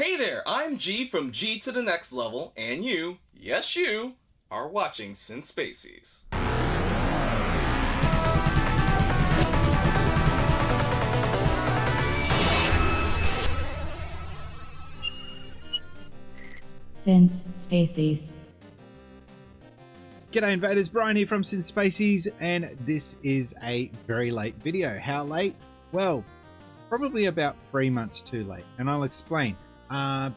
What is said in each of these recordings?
Hey there, I'm G from G to the Next Level, and you, yes you, are watching Spacies. Spacies. G'day invaders, Brian here from Spacies, and this is a very late video. How late? Well, probably about 3 months too late, and I'll explain.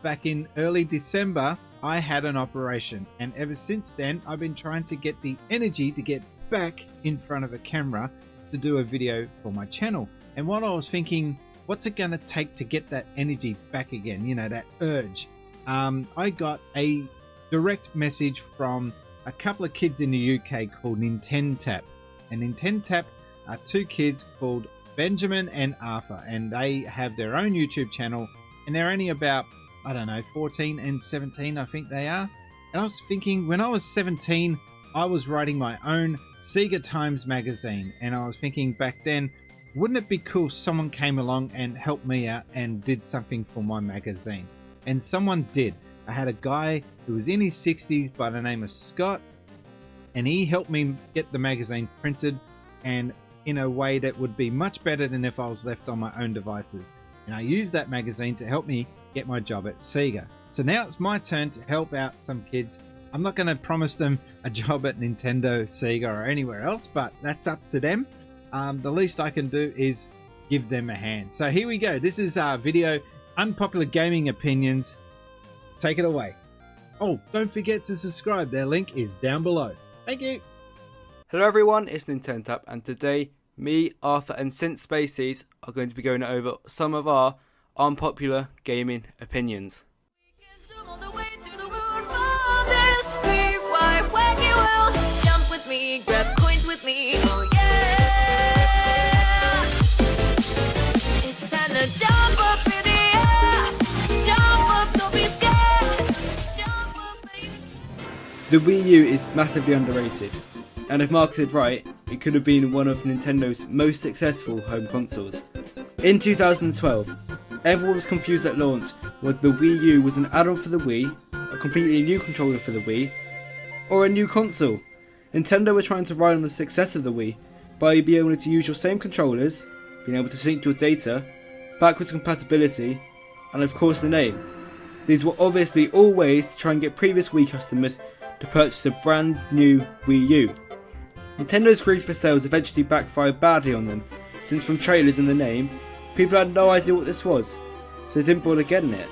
Back in early December, I had an operation, and ever since then, I've been trying to get the energy to get back in front of a camera to do a video for my channel. And while I was thinking, what's it going to take to get that energy back again, you know, that urge? I got a direct message from a couple of kids in the UK called Nintentap. And Nintentap are two kids called Benjamin and Arthur, and they have their own YouTube channel, and they're only about, I don't know, 14 and 17 I think they are. And I was thinking, when I was 17 I was writing my own Sega Times magazine, and I was thinking back then, wouldn't it be cool if someone came along and helped me out and did something for my magazine? And someone did. I had a guy who was in his 60s by the name of Scott, and he helped me get the magazine printed and in a way that would be much better than if I was left on my own devices. And I used that magazine to help me get my job at Sega. So now it's my turn to help out some kids. I'm not going to promise them a job at Nintendo, Sega or anywhere else, but that's up to them. The least I can do is give them a hand. So here we go. This is our video, Unpopular Gaming Opinions. Take it away. Oh, don't forget to subscribe. Their link is down below. Thank you. Hello everyone, it's Nintentap, and today me, Arthur and Spacies are going to be going over some of our unpopular gaming opinions. The Wii U is massively underrated, and if marketed right, it could have been one of Nintendo's most successful home consoles. In 2012, everyone was confused at launch whether the Wii U was an add-on for the Wii, a completely new controller for the Wii, or a new console. Nintendo were trying to ride on the success of the Wii by being able to use your same controllers, being able to sync your data, backwards compatibility, and of course the name. These were obviously all ways to try and get previous Wii customers to purchase a brand new Wii U. Nintendo's greed for sales eventually backfired badly on them, since from trailers and the name, people had no idea what this was, so they didn't bother getting it.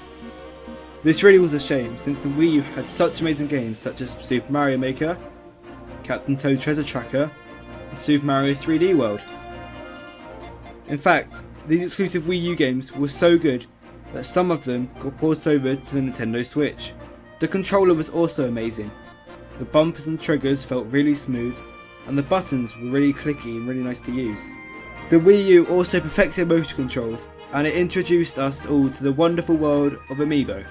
This really was a shame, since the Wii U had such amazing games such as Super Mario Maker, Captain Toad Treasure Tracker, and Super Mario 3D World. In fact, these exclusive Wii U games were so good that some of them got ported over to the Nintendo Switch. The controller was also amazing. The bumpers and triggers felt really smooth, and the buttons were really clicky and really nice to use. The Wii U also perfected motion controls, and it introduced us all to the wonderful world of Amiibo.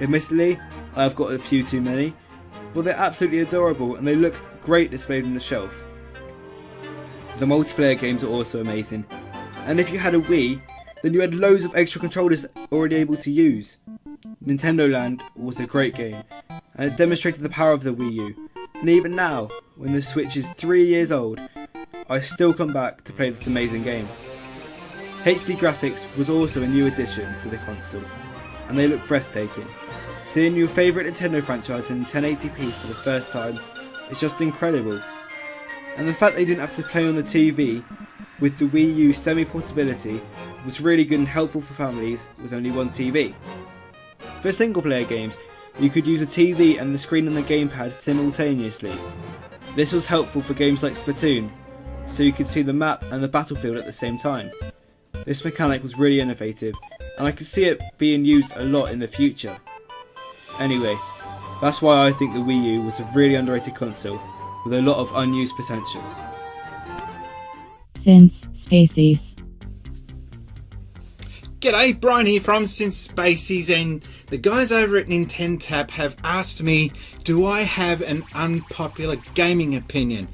Admittedly, I have got a few too many, but they're absolutely adorable and they look great displayed on the shelf. The multiplayer games are also amazing, and if you had a Wii, then you had loads of extra controllers already able to use. Nintendo Land was a great game, and it demonstrated the power of the Wii U, and even now, when the Switch is 3 years old, I still come back to play this amazing game. HD graphics was also a new addition to the console, and they look breathtaking. Seeing your favourite Nintendo franchise in 1080p for the first time is just incredible. And the fact they didn't have to play on the TV with the Wii U semi-portability was really good and helpful for families with only one TV. For single player games, you could use a TV and the screen and the gamepad simultaneously. This was helpful for games like Splatoon, so you could see the map and the battlefield at the same time. This mechanic was really innovative, and I could see it being used a lot in the future. Anyway, that's why I think the Wii U was a really underrated console with a lot of unused potential. Spacies. G'day, Brian here from Spacies, and the guys over at Nintentap have asked me, do I have an unpopular gaming opinion?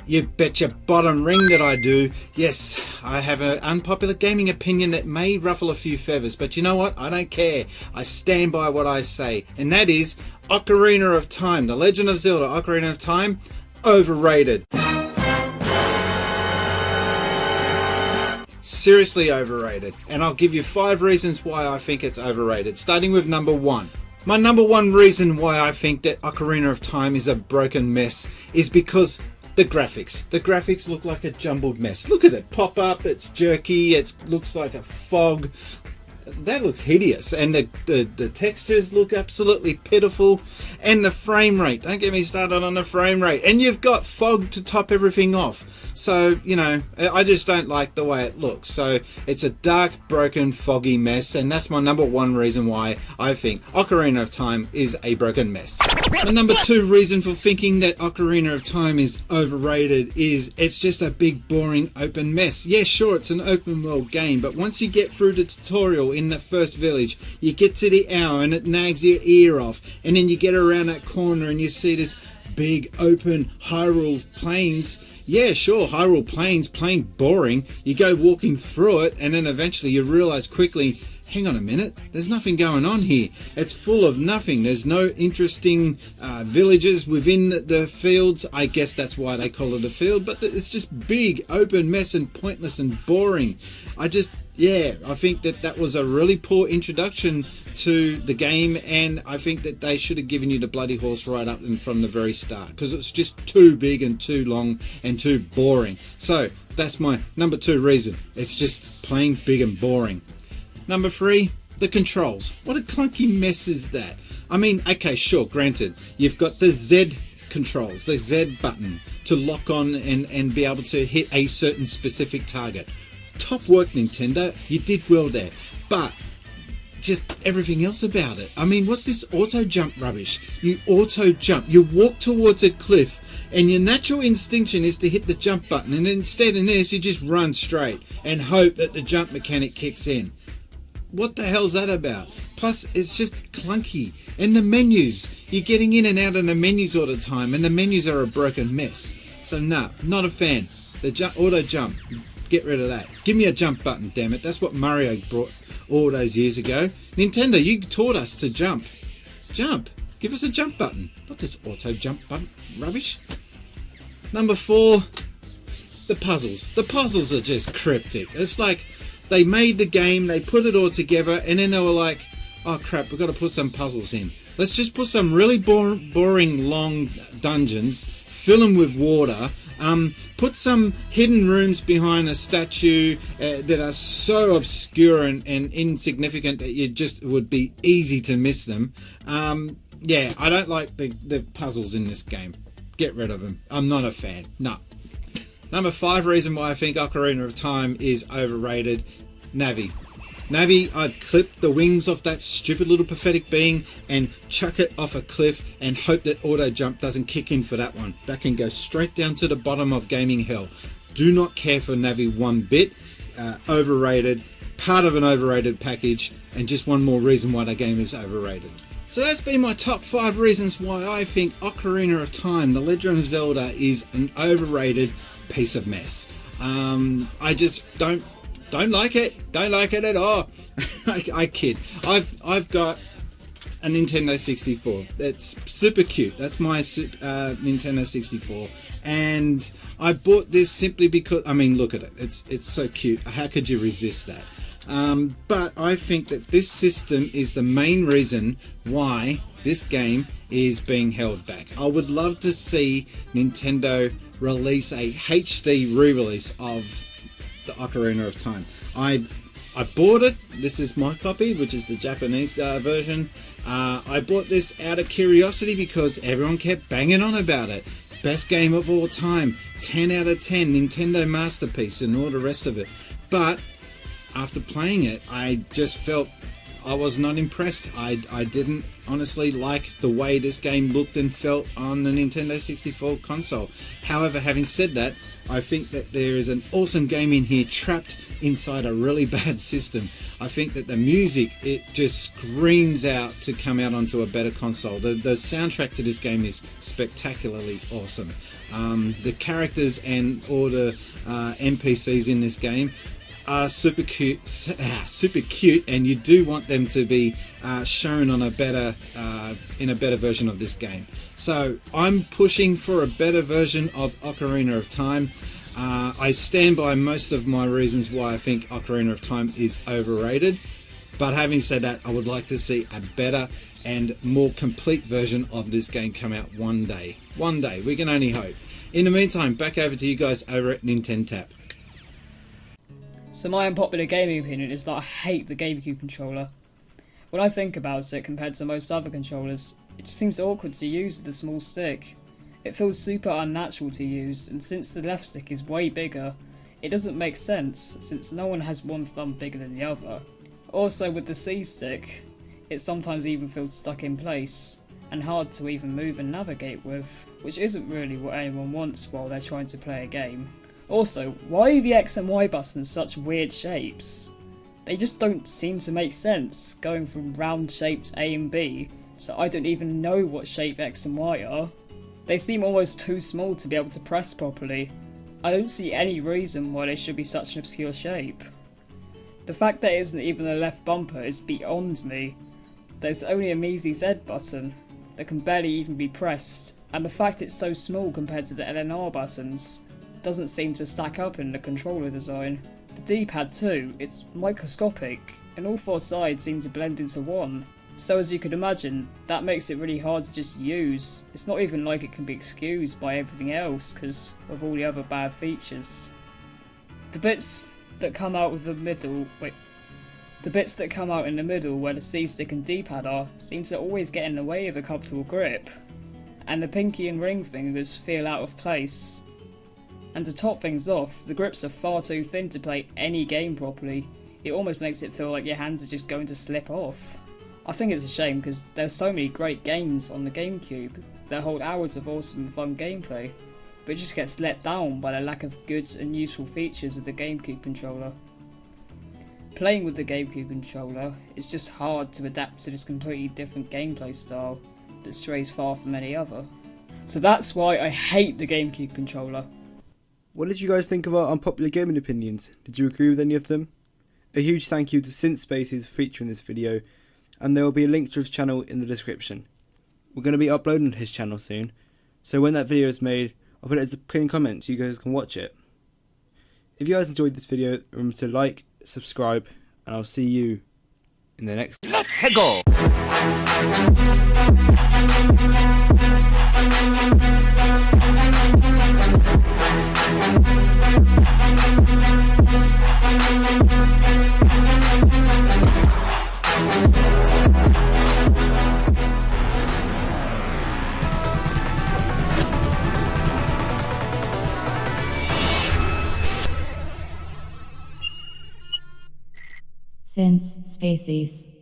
You bet your bottom ring that I do. Yes, I have an unpopular gaming opinion that may ruffle a few feathers, but you know what? I don't care. I stand by what I say, and that is Ocarina of Time, The Legend of Zelda Ocarina of Time, overrated. Seriously overrated. And I'll give you 5 reasons why I think it's overrated, starting with number 1. My number 1 reason why I think that Ocarina of Time is a broken mess is because the graphics. The graphics look like a jumbled mess. Look at it. Pop up, it's jerky, it looks like a fog. That looks hideous. And the textures look absolutely pitiful. And the frame rate. Don't get me started on the frame rate. And you've got fog to top everything off. So, you know, I just don't like the way it looks. So it's a dark, broken, foggy mess. And that's my number 1 reason why I think Ocarina of Time is a broken mess. My number 2 reason for thinking that Ocarina of Time is overrated is it's just a big, boring, open mess. Yeah, sure, it's an open world game. But once you get through the tutorial in the first village, you get to the hour and it nags your ear off. And then you get around that corner and you see this big, open Hyrule Plains. Yeah, sure, Hyrule Plains, plain boring. You go walking through it and then eventually you realise quickly, hang on a minute, there's nothing going on here. It's full of nothing. There's no interesting villages within the fields. I guess that's why they call it a field, but it's just big, open mess and pointless and boring. I think that was a really poor introduction to the game, and I think that they should have given you the bloody horse right up from the very start, because it's just too big and too long and too boring. So that's my number 2 reason. It's just plain big and boring. Number 3, the controls. What a clunky mess is that? I mean, okay, sure, granted, you've got the Z controls, the Z button to lock on and be able to hit a certain specific target. Top work, Nintendo. You did well there. But just everything else about it. I mean, what's this auto jump rubbish? You auto jump. You walk towards a cliff and your natural instinction is to hit the jump button, and instead in this you just run straight and hope that the jump mechanic kicks in. What the hell's that about? Plus, it's just clunky. And the menus. You're getting in and out of the menus all the time, and the menus are a broken mess. So, nah, not a fan. The auto jump. Get rid of that. Give me a jump button, damn it. That's what Mario brought all those years ago. Nintendo, you taught us to jump. Jump. Give us a jump button. Not this auto jump button rubbish. Number 4, the puzzles. The puzzles are just cryptic. It's like they made the game, they put it all together, and then they were like, oh crap, we've got to put some puzzles in. Let's just put some really boring long dungeons, fill them with water, put some hidden rooms behind a statue that are so obscure and insignificant that you just would be easy to miss them. Yeah, I don't like the puzzles in this game. Get rid of them. I'm not a fan. No. Number 5 reason why I think Ocarina of Time is overrated. Navi. Navi, I'd clip the wings off that stupid little pathetic being and chuck it off a cliff and hope that auto jump doesn't kick in for that one. That can go straight down to the bottom of gaming hell. Do not care for Navi one bit. Overrated. Part of an overrated package, and just one more reason why the game is overrated. So that's been my top 5 reasons why I think Ocarina of Time, The Legend of Zelda, is an overrated piece of mess. I just don't like it. Don't like it at all. I kid. I've got a Nintendo 64. That's super cute. That's my Nintendo 64, and I bought this simply because, I mean, look at it. It's so cute. How could you resist that? But I think that this system is the main reason why this game is being held back. I would love to see Nintendo release a HD re-release of the Ocarina of Time. I bought it. This is my copy, which is the Japanese version. I bought this out of curiosity because everyone kept banging on about it. Best game of all time, 10 out of 10, Nintendo masterpiece, and all the rest of it. But after playing it, I just felt I was not impressed. I didn't honestly like the way this game looked and felt on the Nintendo 64 console. However, having said that, I think that there is an awesome game in here trapped inside a really bad system. I think that the music, it just screams out to come out onto a better console. The soundtrack to this game is spectacularly awesome. The characters and all the NPCs in this game are super cute, and you do want them to be shown on a better in a better version of this game. So I'm pushing for a better version of Ocarina of Time. I stand by most of my reasons why I think Ocarina of Time is overrated, but having said that, I would like to see a better and more complete version of this game come out one day. One day, we can only hope. In the meantime, back over to you guys over at Nintentap. So my unpopular gaming opinion is that I hate the GameCube controller. When I think about it compared to most other controllers, it just seems awkward to use with a small stick. It feels super unnatural to use, and since the left stick is way bigger, it doesn't make sense since no one has one thumb bigger than the other. Also with the C stick, it sometimes even feels stuck in place and hard to even move and navigate with, which isn't really what anyone wants while they're trying to play a game. Also, why are the X and Y buttons such weird shapes? They just don't seem to make sense, going from round shaped A and B, so I don't even know what shape X and Y are. They seem almost too small to be able to press properly. I don't see any reason why they should be such an obscure shape. The fact that it isn't even a left bumper is beyond me. There's only a measly Z button that can barely even be pressed, and the fact it's so small compared to the L and R buttons doesn't seem to stack up in the controller design. The D-pad too, it's microscopic, and all four sides seem to blend into one. So as you could imagine, that makes it really hard to just use. It's not even like it can be excused by everything else because of all the other bad features. The bits that come out in the middle where the C-stick and D-pad are seem to always get in the way of a comfortable grip. And the pinky and ring fingers feel out of place. And to top things off, the grips are far too thin to play any game properly. It almost makes it feel like your hands are just going to slip off. I think it's a shame because there's so many great games on the GameCube that hold hours of awesome and fun gameplay, but it just gets let down by the lack of good and useful features of the GameCube controller. Playing with the GameCube controller is just hard to adapt to this completely different gameplay style that strays far from any other. So that's why I hate the GameCube controller. What did you guys think of our unpopular gaming opinions? Did you agree with any of them? A huge thank you to Spacies for featuring this video, and there will be a link to his channel in the description. We're going to be uploading his channel soon, so when that video is made, I'll put it as a pinned comment so you guys can watch it. If you guys enjoyed this video, remember to like, subscribe, and I'll see you in the next. Let's go! Since Spacies.